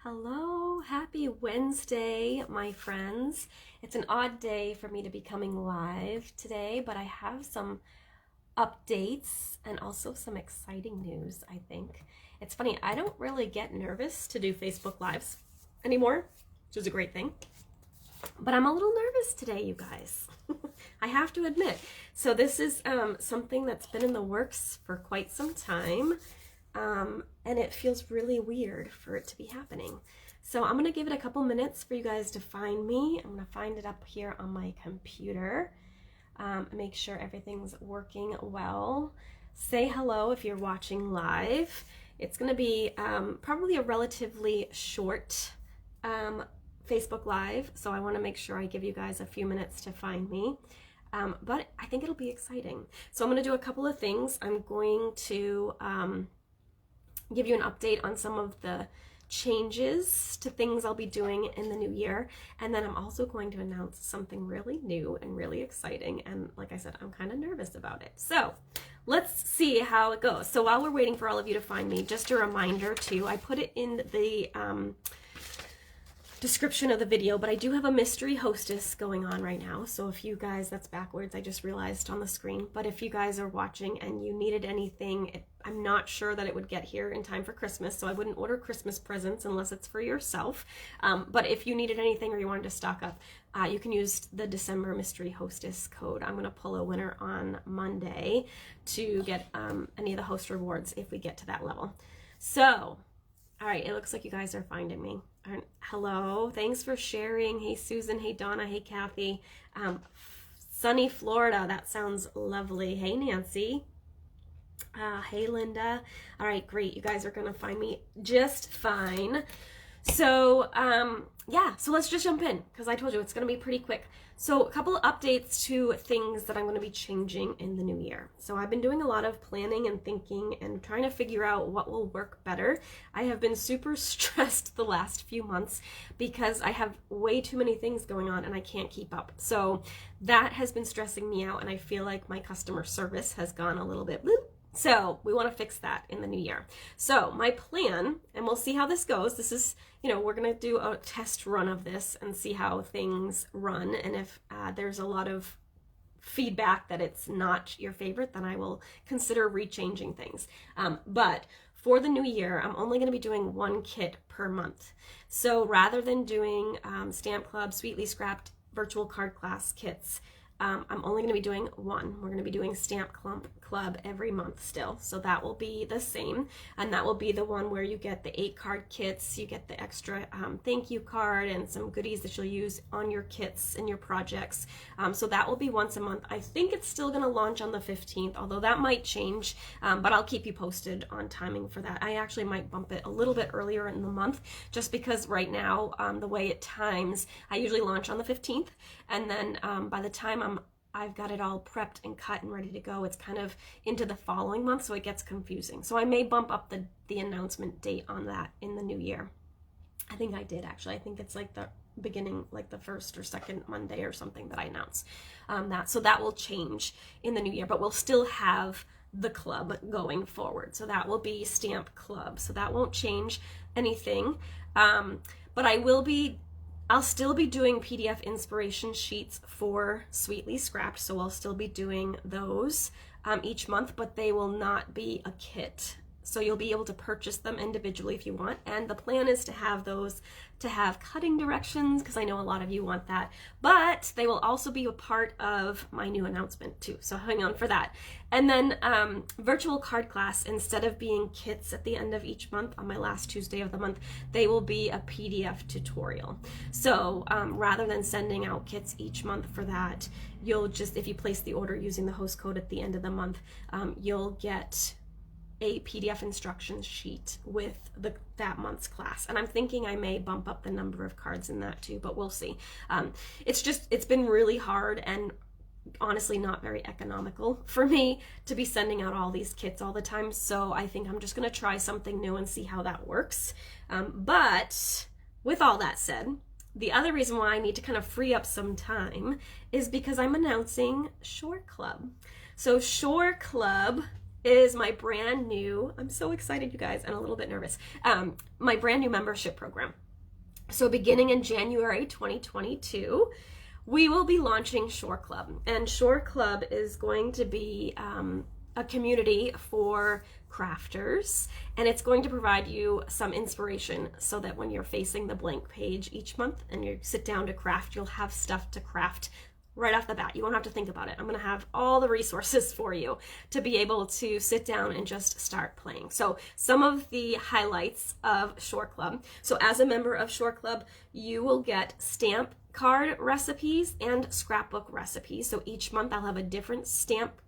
Hello, happy Wednesday, my friends. It's an odd day for me to be coming live today, but I have some updates and also some exciting news, I think. It's funny, I don't really get nervous to do Facebook Lives anymore, which is a great thing. But I'm a little nervous today, you guys. I have to admit. So this is something that's been in the works for quite some time. And it feels really weird for it to be happening. So I'm going to give it a couple minutes for you guys to find me. I'm going to find it up here on my computer. Make sure everything's working well. Say hello if you're watching live. It's going to be probably a relatively short Facebook Live, so I want to make sure I give you guys a few minutes to find me. But I think it'll be exciting. So I'm going to do a couple of things. I'm going to give you an update on some of the changes to things I'll be doing in the new year. And then I'm also going to announce something really new and really exciting. And like I said, I'm kind of nervous about it. So let's see how it goes. So while we're waiting for all of you to find me, just a reminder too, I put it in the description of the video, but I do have a mystery hostess going on right now. So if you guys, that's backwards, I just realized on the screen, but if you guys are watching and you needed anything, I'm not sure that it would get here in time for Christmas, so I wouldn't order Christmas presents unless it's for yourself. But if you needed anything or you wanted to stock up, you can use the December mystery hostess code. I'm going to pull a winner on Monday to get any of the host rewards if we get to that level. So all right, it looks like you guys are finding me. Hello, thanks for sharing. Hey, Susan. Hey, Donna. Hey, Kathy. Sunny Florida. That sounds lovely. Hey, Nancy. Hey, Linda. All right, great. You guys are going to find me just fine. So, yeah, so let's just jump in because I told you it's going to be pretty quick. So a couple of updates to things that I'm going to be changing in the new year. So I've been doing a lot of planning and thinking and trying to figure out what will work better. I have been super stressed the last few months because I have way too many things going on and I can't keep up. So that has been stressing me out and I feel like my customer service has gone a little bit bloop. So we want to fix that in the new year. So my plan, and we'll see how this goes. This is, we're going to do a test run of this and see how things run. And if there's a lot of feedback that it's not your favorite, then I will consider rechanging things. But for the new year, I'm only going to be doing one kit per month. So rather than doing Stamp Club, Sweetly Scrapped virtual card class kits, I'm only going to be doing one. We're going to be doing Stamp Club every month still. So that will be the same. And that will be the one where you get the 8-card kits, you get the extra thank you card and some goodies that you'll use on your kits and your projects. So that will be once a month. I think it's still going to launch on the 15th, although that might change, but I'll keep you posted on timing for that. I actually might bump it a little bit earlier in the month just because right now, the way it times, I usually launch on the 15th. And then by the time I've got it all prepped and cut and ready to go, it's kind of into the following month, so it gets confusing. So I may bump up the announcement date on that in the new year. I think I did actually. I think it's like the beginning, like the first or second Monday or something that I announce that. So that will change in the new year, but we'll still have the club going forward. So that will be Stamp Club. So that won't change anything. But I'll still be doing PDF inspiration sheets for Sweetly Scrapped, so I'll still be doing those each month, but they will not be a kit. So you'll be able to purchase them individually if you want, and the plan is to have those to have cutting directions, because I know a lot of you want that, but they will also be a part of my new announcement too, so hang on for that. And then virtual card class, instead of being kits at the end of each month on my last Tuesday of the month, they will be a PDF tutorial. So rather than sending out kits each month for that, you'll just, if you place the order using the host code at the end of the month, you'll get a PDF instructions sheet with that month's class. And I'm thinking I may bump up the number of cards in that too, but we'll see. It's been really hard and honestly not very economical for me to be sending out all these kits all the time. So I think I'm just going to try something new and see how that works. But with all that said, the other reason why I need to kind of free up some time is because I'm announcing Shore Club. So Shore Club is my brand new, I'm so excited, you guys, and a little bit nervous, my brand new membership program. So beginning in January 2022, we will be launching Shore Club. And Shore Club is going to be a community for crafters, and it's going to provide you some inspiration so that when you're facing the blank page each month and you sit down to craft, you'll have stuff to craft right off the bat. You won't have to think about it. I'm going to have all the resources for you to be able to sit down and just start playing. So some of the highlights of Shore Club. So as a member of Shore Club, you will get stamp card recipes and scrapbook recipes. So each month I'll have a different stamp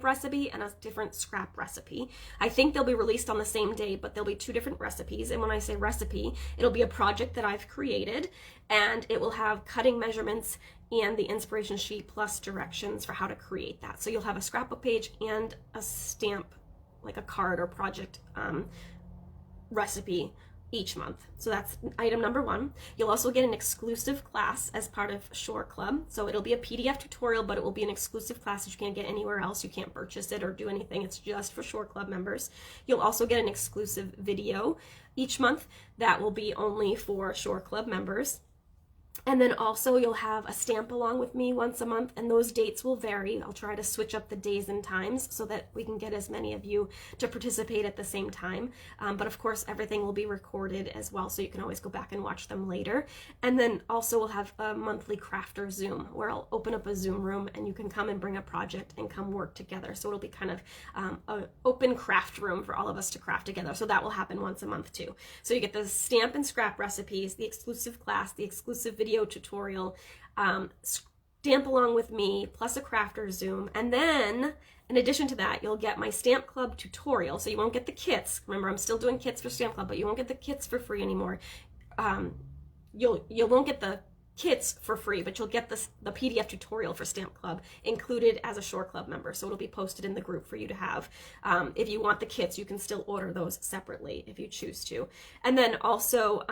recipe and a different scrap recipe. I think they'll be released on the same day, but there'll be two different recipes. And when I say recipe, it'll be a project that I've created, and it will have cutting measurements and the inspiration sheet plus directions for how to create that. So you'll have a scrapbook page and a stamp, like a card or project recipe each month. So that's item number one. You'll also get an exclusive class as part of Shore Club. So it'll be a PDF tutorial, but it will be an exclusive class that you can't get anywhere else. You can't purchase it or do anything. It's just for Shore Club members. You'll also get an exclusive video each month that will be only for Shore Club members. And then also you'll have a stamp along with me once a month, and those dates will vary. I'll try to switch up the days and times so that we can get as many of you to participate at the same time. But of course, everything will be recorded as well, so you can always go back and watch them later. And then also we'll have a monthly crafter Zoom where I'll open up a Zoom room and you can come and bring a project and come work together. So it'll be kind of an open craft room for all of us to craft together. So that will happen once a month too. So you get the stamp and scrap recipes, the exclusive class, the exclusive video tutorial, stamp along with me, plus a crafter Zoom. And then in addition to that, you'll get my Stamp Club tutorial. So you won't get the kits. Remember, I'm still doing kits for Stamp Club, but you won't get the kits for free anymore. You won't get the kits for free, but you'll get the PDF tutorial for Stamp Club included as a Shore Club member. So it'll be posted in the group for you to have. If you want the kits, you can still order those separately if you choose to. And then also,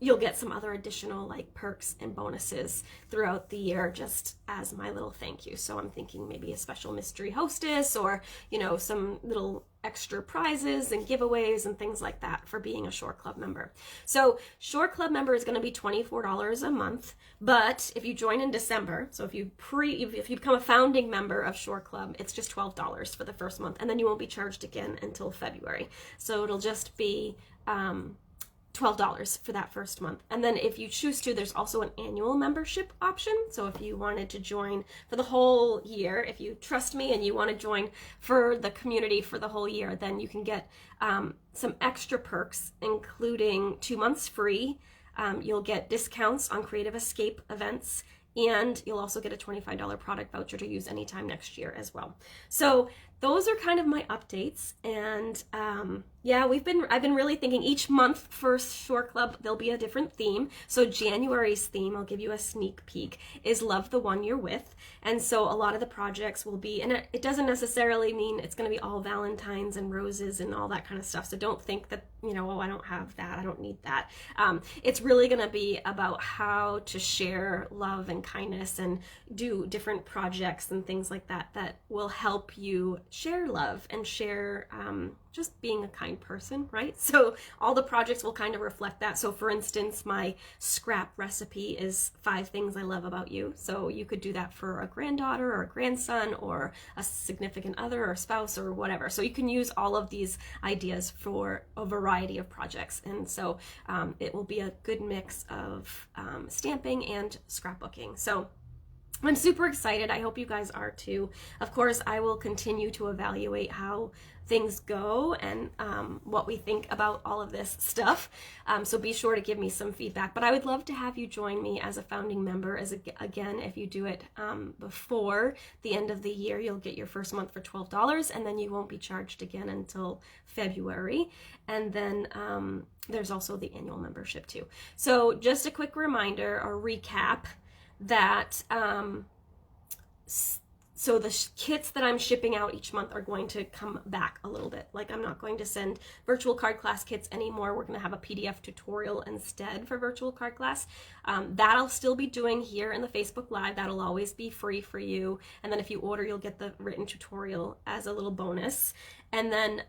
you'll get some other additional like perks and bonuses throughout the year just as my little thank you. So I'm thinking maybe a special mystery hostess, or, you know, some little extra prizes and giveaways and things like that for being a Shore Club member. So Shore Club member is going to be $24 a month, but if you join in December, so if you become a founding member of Shore Club, it's just $12 for the first month, and then you won't be charged again until February. So it'll just be $12 for that first month. And then if you choose to, there's also an annual membership option. So if you wanted to join for the whole year, if you trust me and you want to join for the community for the whole year, then you can get some extra perks, including 2 months free. You'll get discounts on Creative Escape events, and you'll also get a $25 product voucher to use anytime next year as well. So those are kind of my updates. And yeah, I've been really thinking each month for Shore Club, there'll be a different theme. So January's theme, I'll give you a sneak peek, is Love the One You're With. And so a lot of the projects will be, and it doesn't necessarily mean it's going to be all Valentines and roses and all that kind of stuff. So don't think that, you know, oh, I don't have that, I don't need that. It's really going to be about how to share love and kindness and do different projects and things like that that will help you share love and share just being a kind person, right? So all the projects will kind of reflect that. So for instance, my scrap recipe is 5 things I love about you. So you could do that for a granddaughter or a grandson or a significant other or spouse or whatever. So you can use all of these ideas for a variety of projects. And so it will be a good mix of stamping and scrapbooking. So I'm super excited. I hope you guys are too. Of course, I will continue to evaluate how things go and what we think about all of this stuff. So be sure to give me some feedback. But I would love to have you join me as a founding member. Again, if you do it before the end of the year, you'll get your first month for $12, and then you won't be charged again until February. And then there's also the annual membership too. So just a quick reminder or recap that So the kits that I'm shipping out each month are going to come back a little bit. Like, I'm not going to send virtual card class kits anymore. We're going to have a PDF tutorial instead for virtual card class. That I'll still be doing here in the Facebook Live. That'll always be free for you. And then if you order, you'll get the written tutorial as a little bonus. And then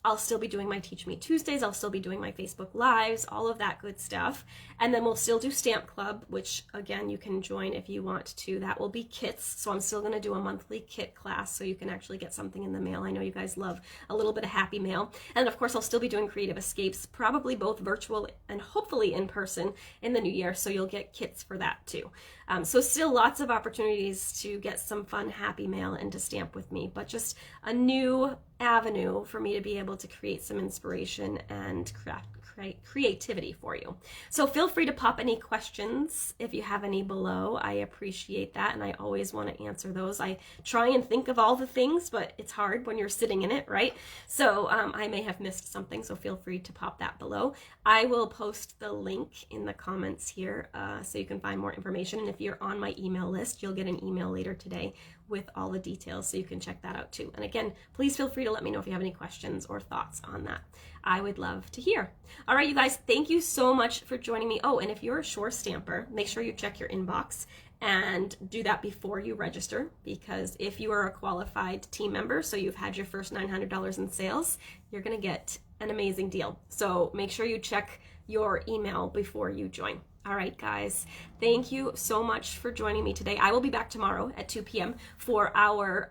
I'll still be doing my Teach Me Tuesdays. I'll still be doing my Facebook Lives, all of that good stuff. And then we'll still do Stamp Club, which again, you can join if you want to. That will be kits. So I'm still going to do a monthly kit class so you can actually get something in the mail. I know you guys love a little bit of happy mail. And of course, I'll still be doing Creative Escapes, probably both virtual and hopefully in person in the new year. So you'll get kits for that too. So still lots of opportunities to get some fun happy mail and to stamp with me, but just a new avenue for me to be able to create some inspiration and creativity for you. So feel free to pop any questions if you have any below. I appreciate that, and I always want to answer those. I try and think of all the things, but it's hard when you're sitting in it, right? So I may have missed something, so feel free to pop that below. I will post the link in the comments here so you can find more information, and if you're on my email list, you'll get an email later today with all the details, so you can check that out too. And again, please feel free to let me know if you have any questions or thoughts on that. I would love to hear. All right, you guys, thank you so much for joining me. Oh, and if you're a Sure Stamper, make sure you check your inbox and do that before you register, because if you are a qualified team member, so you've had your first $900 in sales, you're gonna get an amazing deal. So make sure you check your email before you join. All right, guys, thank you so much for joining me today. I will be back tomorrow at 2 p.m. for our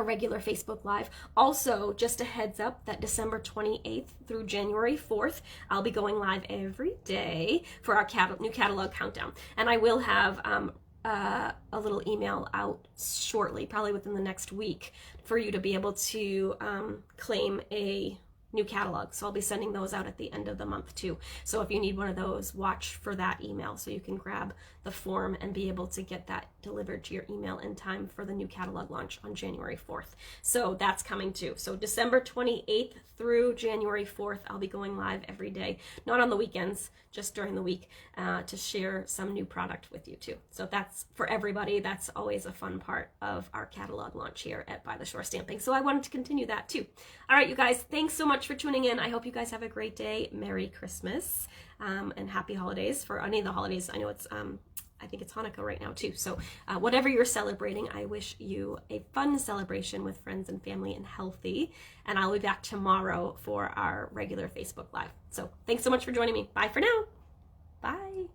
regular Facebook Live. Also, just a heads up that December 28th through January 4th, I'll be going live every day for our new catalog countdown. And I will have a little email out shortly, probably within the next week, for you to be able to claim a new catalog. So I'll be sending those out at the end of the month too. So if you need one of those, watch for that email so you can grab the form and be able to get that delivered to your email in time for the new catalog launch on January 4th. So that's coming too. So December 28th through January 4th, I'll be going live every day, not on the weekends, just during the week, to share some new product with you too. So that's for everybody. That's always a fun part of our catalog launch here at By the Shore Stamping. So I wanted to continue that too. All right, you guys, thanks so much for tuning in. I hope you guys have a great day. Merry Christmas and happy holidays for any of the holidays. I know it's I think it's Hanukkah right now too. So whatever you're celebrating, I wish you a fun celebration with friends and family and healthy. And I'll be back tomorrow for our regular Facebook Live. So thanks so much for joining me. Bye for now. Bye.